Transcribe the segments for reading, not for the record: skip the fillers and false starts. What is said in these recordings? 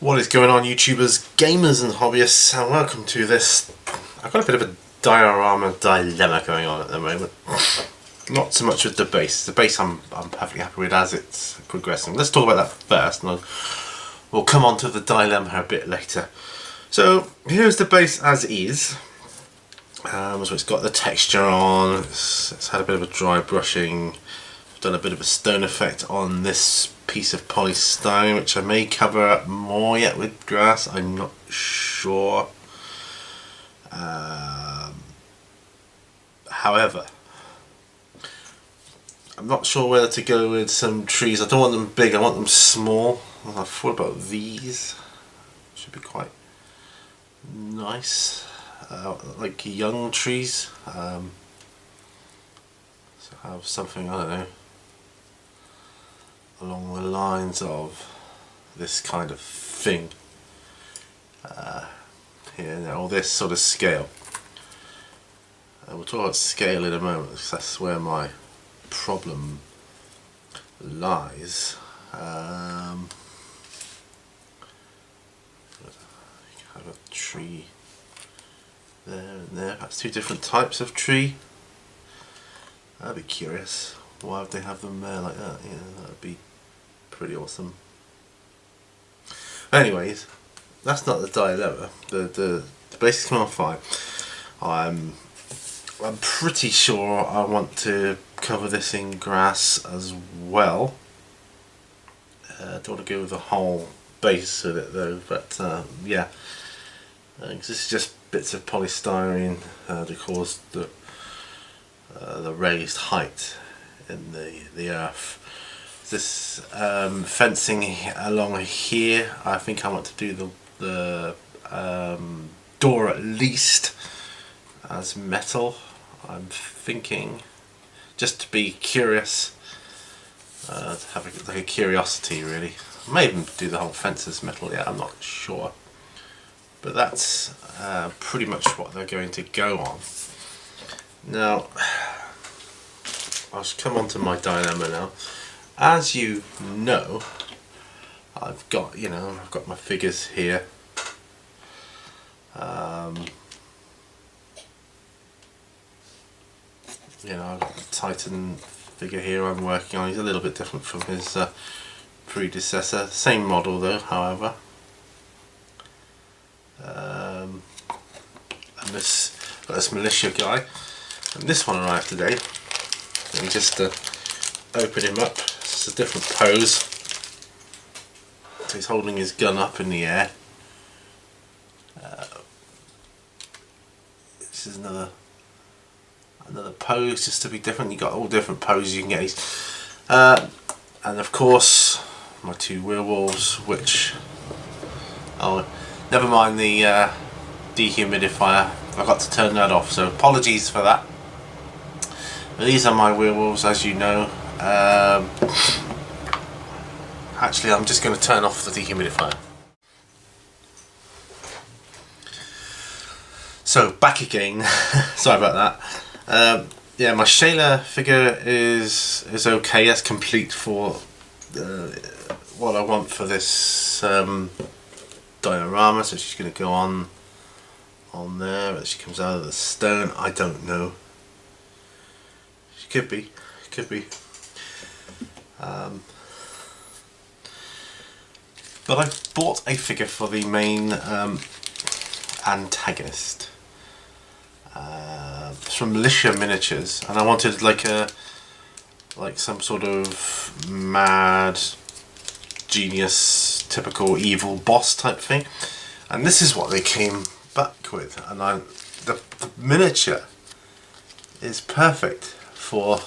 What is going on, YouTubers, gamers and hobbyists, and welcome to this. I've got a bit of a diorama dilemma going on at the moment. Not so much with the base. The base I'm perfectly happy with as it's progressing. Let's talk about that first, and we'll come on to the dilemma a bit later. So here's the base as is. So it's got the texture on. It's had a bit of a dry brushing. I've done a bit of a stone effect on this piece of polystyrene, which I may cover up more yet with grass. I'm not sure. However, I'm not sure whether to go with some trees. I don't want them big, I want them small. I thought about these. Should be quite nice. Like young trees. So have something, I don't know, along the lines of this kind of thing here, or this sort of scale. We'll talk about scale in a moment, because that's where my problem lies. Have a tree there and there. That's two different types of tree. I'd be curious, why would they have them there like that? Yeah, that would be pretty awesome. Anyways, that's not the dilemma. The base is coming on fine. I'm pretty sure I want to cover this in grass as well. Don't want to go with the whole base with it though, but yeah, because this is just bits of polystyrene to cause the raised height in the earth. This fencing along here, I think I want to do the door at least as metal. I'm thinking, just to be curious, to have like a curiosity really. I may even do the whole fence as metal, yeah, I'm not sure. But that's pretty much what they're going to go on. Now, I'll come on to my dilemma now. As you know, I've got my figures here. I've got the Titan figure here I'm working on. He's a little bit different from his predecessor. Same model though, however. And this militia guy. And this one arrived today. And just to open him up, it's a different pose. So he's holding his gun up in the air. This is another pose, just to be different. You've got all different poses you can get. And of course, my two werewolves, which, oh, never mind the dehumidifier. I got to turn that off, so apologies for that. But these are my werewolves, as you know. Actually, I'm just going to turn off the dehumidifier. So back again. Sorry about that. Yeah, my Shayla figure is okay. That's complete for what I want for this diorama. So she's going to go on there. As she comes out of the stone, I don't know. She could be. But I bought a figure for the main antagonist. It's from Militia Miniatures, and I wanted like some sort of mad genius, typical evil boss type thing, and this is what they came back with. And the miniature is perfect for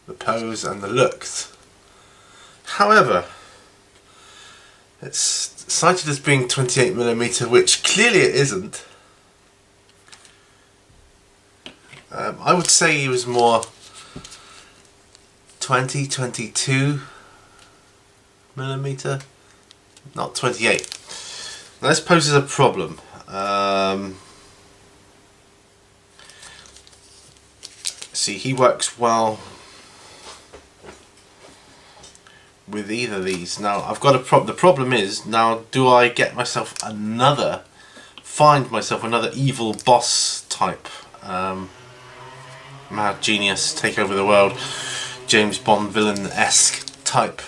the pose and the looks. However, it's cited as being 28mm, which clearly it isn't. I would say he was more 22mm, not 28. Now this poses a problem. See, he works well with either of these. Now I've got the problem is, now do I get myself find myself another evil boss type, mad genius, take over the world, James Bond villain-esque type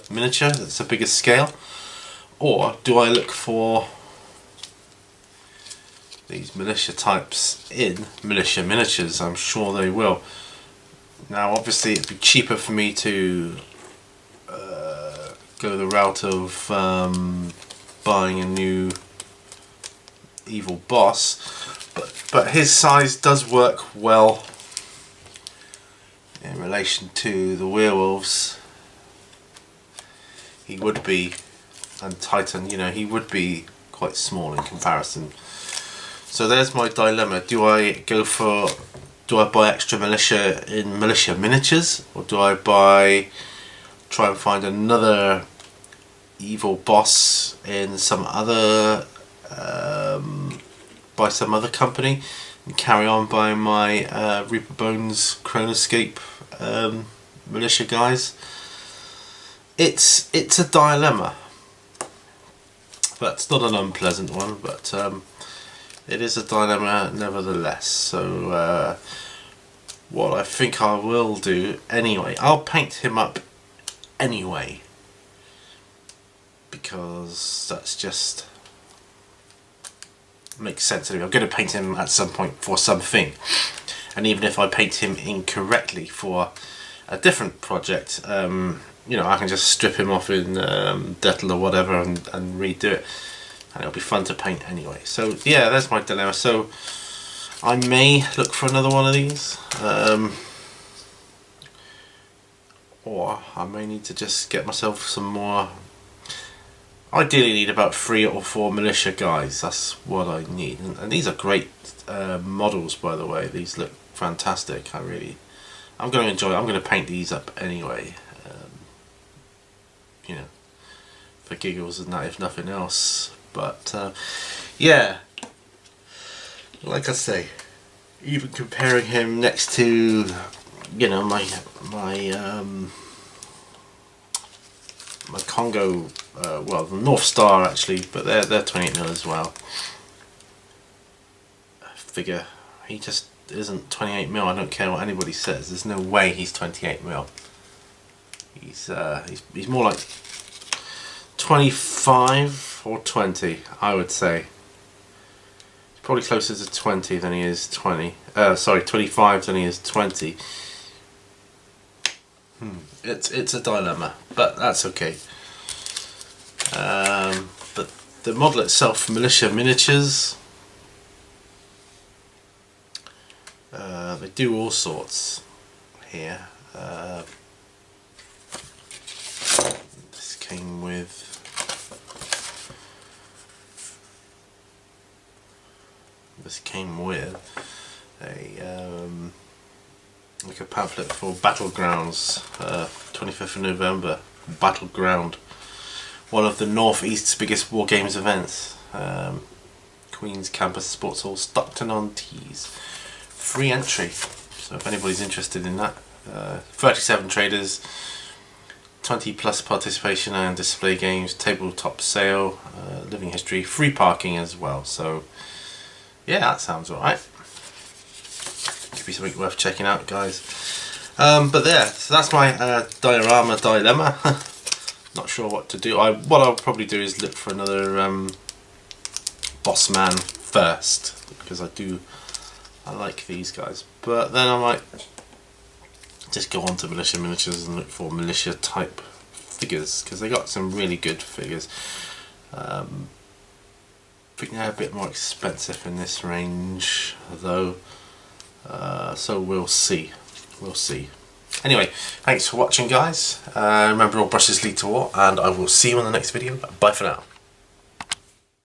miniature that's a bigger scale, or do I look for these militia types in Militia Miniatures? I'm sure they will. Now obviously it'd be cheaper for me to go the route of buying a new evil boss, but his size does work well in relation to the werewolves. He would be, and Titan, you know, he would be quite small in comparison. So there's my dilemma. Do I buy extra militia in Militia Miniatures, or do I try and find another evil boss in some other by some other company and carry on buying my Reaper Bones Chronoscape militia guys? It's a dilemma, but it's not an unpleasant one, but it is a dilemma nevertheless. So what I think I will do anyway, I'll paint him up anyway, because that's just makes sense to me. I'm going to paint him at some point for something, and even if I paint him incorrectly for a different project, you know, I can just strip him off in Dettel or whatever and redo it, and it'll be fun to paint anyway. So yeah, that's my dilemma. So I may look for another one of these, or I may need to just get myself some more. Ideally need about 3 or 4 militia guys, that's what I need, and these are great models, by the way. These look fantastic. I'm going to enjoy it. I'm going to paint these up anyway, you know, for giggles and that, if nothing else. But yeah, like I say, even comparing him next to, you know, my Congo, well, the North Star actually, but they're 28mm as well. Figure, he just isn't 28mm. I don't care what anybody says. There's no way he's 28mm. He's more like 25 or 20, I would say. He's probably closer to 20 than he is 20. Sorry, 25 than he is 20. It's a dilemma, but that's okay. But the model itself, Militia Miniatures, they do all sorts here. This came with a like a pamphlet for Battlegrounds, 25th of November, Battleground, one of the Northeast's biggest war games events. Queen's Campus Sports Hall, Stockton-on-Tees. Free entry, so if anybody's interested in that. 37 traders, 20 plus participation and display games, tabletop sale, living history, free parking as well. So yeah, that sounds alright. Could be something worth checking out, guys. But there, so that's my Diorama dilemma. Not sure what to do. What I'll probably do is look for another boss man first, because I like these guys. But then I might just go on to Militia Miniatures and look for militia type figures, because they got some really good figures. I think they're a bit more expensive in this range though, so we'll see. Anyway, thanks for watching, guys. Remember, all brushes lead to war, and I will see you on the next video. Bye for now.